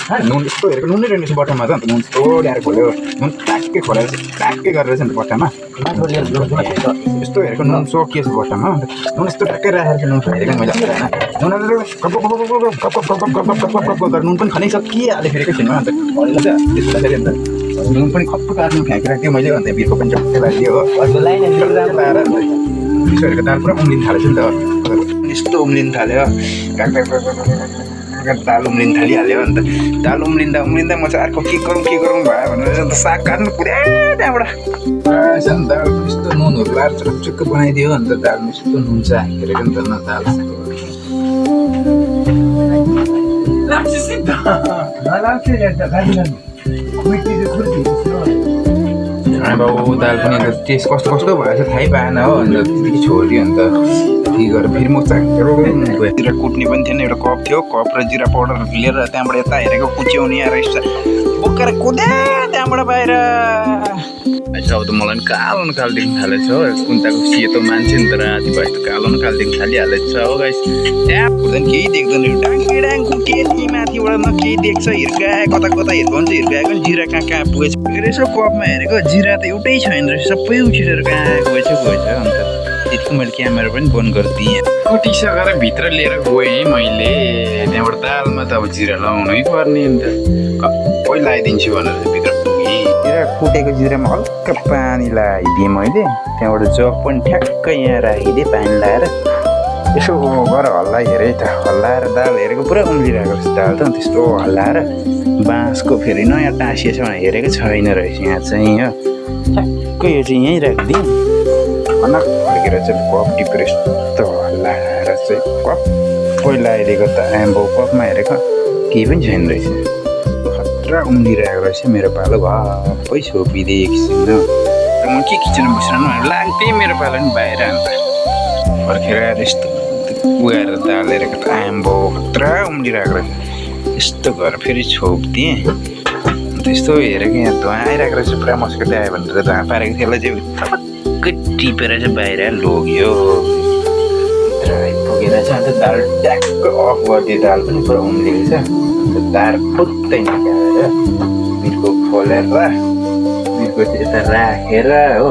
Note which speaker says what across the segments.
Speaker 1: नुन यस्तो हेरेको नुनै रहेन रहेछ बट्टामा त अन्त नुन यस्तो ल्याएर खोल्यो नुन ट्याक्कै खोलेर ट्याक्कै गरेर चाहिँ अन्त बट्टामा यस्तो हेरेको नुन सकिएछ बट्टामा अन्त नुन यस्तो ट्याक्कै राखेर चाहिँ नुन खाइदिएको मैले नुन गरेर नुन पनि खानै सकिहालेँ फेरि एकैछिनमा अन्त त्यसलाई अन्त नुन पनि खप्पु काट्नु फ्याँकिरहेको थियो मैले अन्त बिर्को पनि झट्टै लगाइदियो हो लाएर यसो हेरेको दाल पुरा उम्लिन थालेछ नि त यस्तो उम्लिन थाल्यो दाल उम्लिन थालिहाल्यो अन्त दाल उम्लिँदा म चाहिँ अर्को के गरौँ भयो भनेर अन्त साग काट्नु पुऱ्यायो त्यहाँबाट दाल यस्तो नुनहरू लाएर चुक्क बनाइदियो अन्त दालमा यस्तो नुन चाहिँ हालेको नि त दाल अब दाल पनि अन्त टेस्ट कस्तो भएछ थाहै पाएन हो अन्त त्यतिकै छोडिदियो अन्त के गरेर फेरि म चाखेर कुट्ने पनि थिएन एउटा कप थियो कप र जिरा पाउडर लिएर त्यहाँबाट यता हेरेको कुच्याउने आएर बोकेर कुद्या त्यहाँबाट बाहिर अब त मलाई पनि कालो कालो देख्न थालेछ हो कुन्ताको सेतो मान्छे नि त राति भए त कालो कालो देख्न थालिहालेछ हो गाइस त्यहाँ कुट्दैन केही देख्दैन डाङ कुटे नि माथिबाट न केही देख्छ हिर्काए कता हिर्काउँछ हिर्काएको नि जिरा कहाँ पुगेछ यसो कपमा हेरेको जिरा त एउटै छैन रहेछ सबै उछिटेर कहाँ गएछ अन्त त्यतिको मैले क्यामेरा पनि बन्द गरिदिएँ कुटिसकेर भित्र लिएर गएँ मैले त्यहाँबाट दालमा त अब जिरा लगाउनै पर्ने अन्त सबै लगाइदिन्छु भनेर भित्र पुगेँ जिरा कुटेको जिरामा हल्का पानी लगाइदिएँ मैले त्यहाँबाट जग पनि ठ्याक्कै यहाँ राखिदिएँ पानी लगाएर यसो गर हल्लाइ हेरेँ त हल्लाएर दाल हेरेको पुरा उम्लिरहेको रहेछ दाल त त्यस्तो हल्लाएर बाँसको फेरि नयाँ टाँसिएछ भने हेरेको छैन रहेछ यहाँ चाहिँ हो ठ्याक्कै यो चाहिँ यहीँ राखिदिएँ अनक फर्केर चाहिँ कप टिपेर यस्तो हल्लाएर चाहिँ कप्पै लगाइदिएको त आम्बो कपमा हेरेको केही पनि छैन रहेछ खतरा उम्लिरहेको रहेछ मेरो पालो भएकै छोपिदिएँ एकछिन र म के किचनमा बसिरहनु लाग्थेँ मेरो पालो नि बाहिर अन्त फर्केर आएर यस्तो उगाएर दाल हेरेको त आम्बो खतरा उम्लिरहेको रहेछ यस्तो गरेर फेरि छोपिदिएँ अन्त यस्तो हेरेको यहाँ धुवा आइरहेको रहेछ पुरा मस्किटो आयो भनेर धुवा पारेको थियो यसलाई चाहिँ टिपेर चाहिँ बाहिर लग्यो पुगेर चाहिँ अन्त दाल ट्याक्क अफ गरिदियो दाल पनि पुरा उम्लिएको छ अन्त दाल फुत्तै निकालेर बिर्को खोलेर बिर्को चाहिँ यता राखेर हो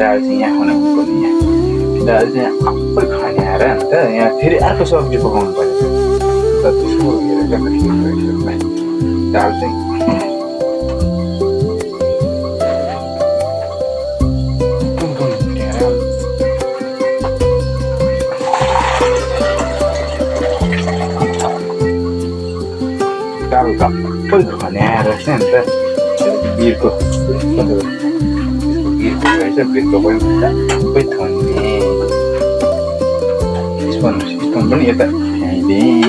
Speaker 1: दाल चाहिँ यहाँ खनाउनुपर्ने यहाँ दाल चाहिँ सबै खन्याएर अन्त यहाँ फेरि अर्को सब्जी पकाउनु पर्यो अन्त त्यसको हेरेर चाहिँ दाल चाहिँ दाल सबै खन्याएर चाहिँ अन्त बिर्को रहेछ बिर्को पनि सबै थन्ने स्पुन पनि यता फ्याइदिएँ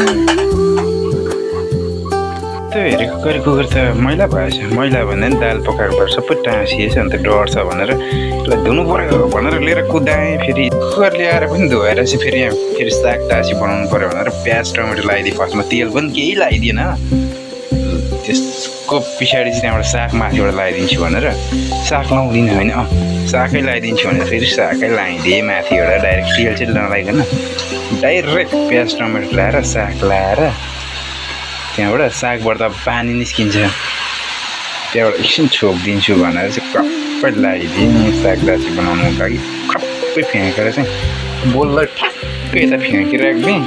Speaker 1: त्यो हेरेको कुकर त मैला भएछ मैला भन्दा नि दाल पकाएको भएर सबै टाँसिएछ अन्त डर छ भनेर यसलाई धुनु पऱ्यो भनेर लिएर कुदाएँ फेरि कुकर ल्याएर पनि धोएर चाहिँ फेरि साग टाँसी बनाउनु पऱ्यो भनेर प्याज टमेटो लगाइदिएँ फर्स्टमा तेल पनि केही लगाइदिएन त्यसको पछाडि चाहिँ त्यहाँबाट साग माथिबाट लगाइदिन्छु भनेर साग लाउँदिनँ होइन सागै लगाइदिन्छु भनेर फेरि सागै लगाइदिएँ माथिबाट डाइरेक्ट तेल चाहिँ नलाइकन डाइरेक्ट प्याज टमेटो लगाएर साग लगाएर त्यहाँबाट सागबाट त पानी निस्किन्छ त्यहाँबाट एकछिन छोपिदिन्छु भनेर चाहिँ खप्पै लगाइदिएँ साग रासी बनाउनुको लागि खप्पै फ्याँकेर चाहिँ बोललाई ठ्याक्कै यता फ्याँकिराख्दिएँ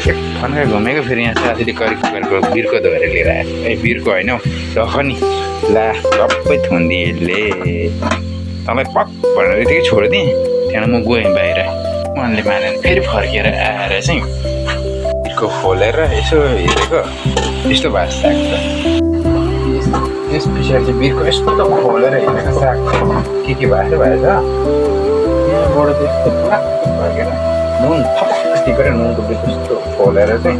Speaker 1: एक फन्का घुमेको फेरि यहाँ साथीले कुकरको बिर्को धोएर लिएर आयो बिर्को होइन हौ ढकनी ला सबै थुनिदिएँ यसले तँलाई पक भनेर यतिकै छोडिदिएँ त्यहाँबाट म गएँ बाहिर उहाँले मानेन फेरि फर्केर आएर चाहिँ बिर्को खोलेर यसो हेरेको यस्तो भएको साग त त्यस पछाडि चाहिँ बिर्को यस्तो त खोलेर हेरेको साग के भएछ यहाँबाट त्यस्तो पुरा फर्केर नुन थपक्क टिपेर नुनको बिर्को यस्तो खोलेर चाहिँ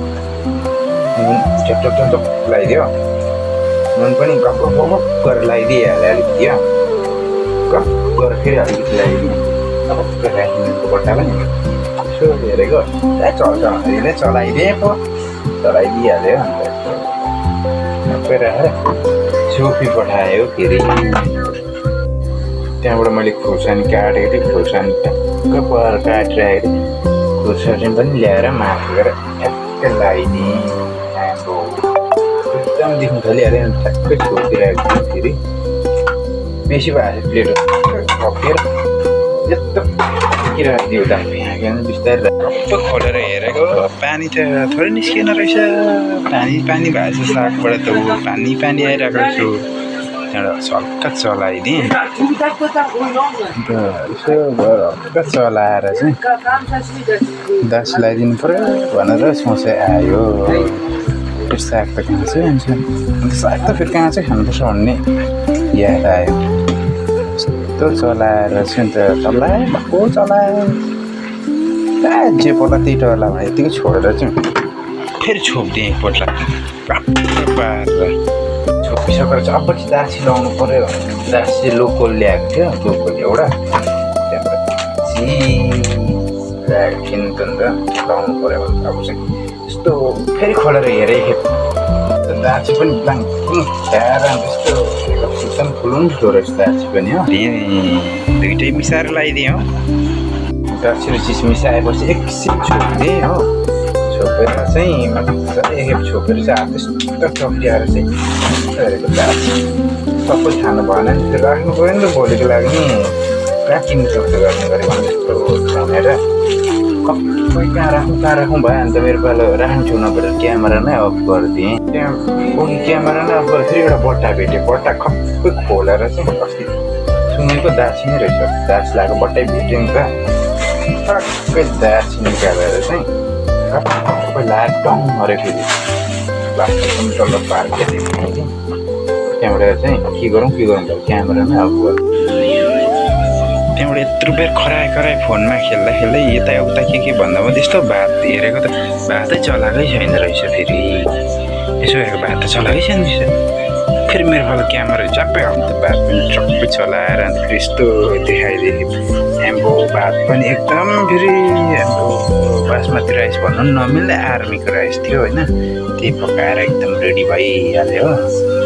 Speaker 1: नुन झ्याप लगाइदियो नुन पनि गफ गरेर लगाइदिइहाल्यो अलिकति गफ गरेर फेरि अलिकति लगाइदिएँ थपक्क राखेँ नुनको बट्टा पनि यसो हेरेको चल्छ भने चलाइदिएँ पो चलाइदिइहाल्यो अन्त सबै राखेर छोपी पठायो फेरि त्यहाँबाट मैले खुर्सानी काटेको थिएँ खुर्सानी टक्क पर काटिराखेको थिएँ खुर्सानी पनि ल्याएर माथिबाट ठ्याक्कै लगाइदिएँ एकदम देख्नु थालिहाल्यो अनि ठ्याक्कै छेउतिर आइपुग्यो फेरि बेसी भएछ प्लेट कफेर यस्तो किरादियो दामी यहाँ बिस्तारै कस्तो खोलेर हेरेको पानी त थोरै निस्किएन रहेछ पानी भएछ सागबाट त पानी आइरहेको छु त्यहाँबाट हल्का चलाइदिएँ अन्त यसो हल्का चलाएर चाहिँ 10 लगाइदिनु पऱ्यो भनेर सोचे आयो त्यो साग त कहाँ चाहिँ हुन्छ अन्त साग त फेरि कहाँ चाहिँ खानुपर्छ भन्ने याद आयो यस्तो चलाएर चाहिँ अन्त चलाएँ भक्कु चलाएँ जे पर्ला त्यही टर्ला भने यतिकै छोडेर चाहिँ फेरि छोपिदिएँ एकपल्ट पारेर छोपिसकेर चाहिँ अब चाहिँ दासी लाउनु पऱ्यो दासी लोकल ल्याएको थियो लोकल एउटा त्यहाँबाट किन्नु त अन्त लाउनु पऱ्यो भने अब चाहिँ यस्तो फेरि खोलेर हेरेँ दासी पनि ब्लाङ खाएर त्यस्तो एकदम ठुलो रहेछ दासी पनि हो दुइटै मिसाएर लगाइदिएँ हो दासी र चिज मिसाएपछि एकछिन छोपिदिएँ हो छोपेर चाहिँ मजाले एकखेप छोपेर चाहिँ हात यस्तो चप्टिआएर चाहिँ हेरेको दासी सबै खानु भएन नि त्यो राख्नु पऱ्यो नि त भोलिको लागि नि कहाँ किन्नु सक्छ गर्ने गरे भने जस्तो भनेर सबै कहाँ राखौँ भयो अन्त मेरो पालो राख्छु नपरेर क्यामेरा नै अफ गरिदिएँ त्यहाँ अघि क्यामेरा नै अफ गरेर फेरि एउटा बट्टा भेटेँ बट्टा खप्पै खोलेर चाहिँ अस्ति सुँगैको दासी नै रहेछ दासी लगाएको बट्टै भेट्यो नि त टक्कै दासी निकालेर चाहिँ सबै लाएर डङ अरे फेरि प्लास्टिक डल्लो पार्के त्यहाँबाट चाहिँ के गरौँ त क्यामेरा नै अफ गरेँ त्यहाँबाट यत्रो बेर खराए फोनमा खेल्दै यताउता के भन्दा पनि त्यस्तो भात हेरेको त भातै चलाएकै छैन रहेछ फेरि यसो हेरेको भात त चलाएकै छैन रहेछ फेरि मेरो पालो क्यामेरा झ्याप्पै अन्त भात पनि चप्पै चलाएर अन्त फेरि यस्तो देखाइदिएँ एम्बो भात पनि एकदम फेरि हाम्रो बासमती राइस भन्नु पनि नमिल्ने आर्मीको राइस थियो होइन त्यही पकाएर एकदम रेडी भइहाल्यो हो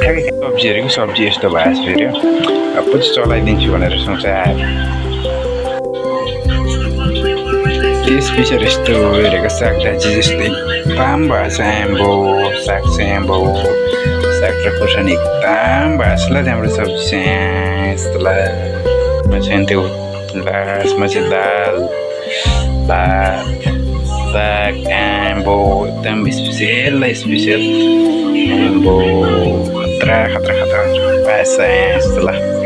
Speaker 1: ठ्याक्कै सब्जीहरूको सब्जी यस्तो भएछ फेरि हो अब पछि चलाइदिन्छु भनेर सोचेर आयो त्यस पछाडि यस्तो हेरेको साग दाजी जस्तै एकदम भएछ एम्बो साग चाहिँ एम्बो साग र खोर्सानी एकदम भएछ ल त्यहाँबाट सब्जी चाहिँ यस्तो चाहिँ त्यो लास्टमा चाहिँ दाल भात साग एम्बो एकदम स्पेसियल एम्बो खतरा भएछ यस्तो ल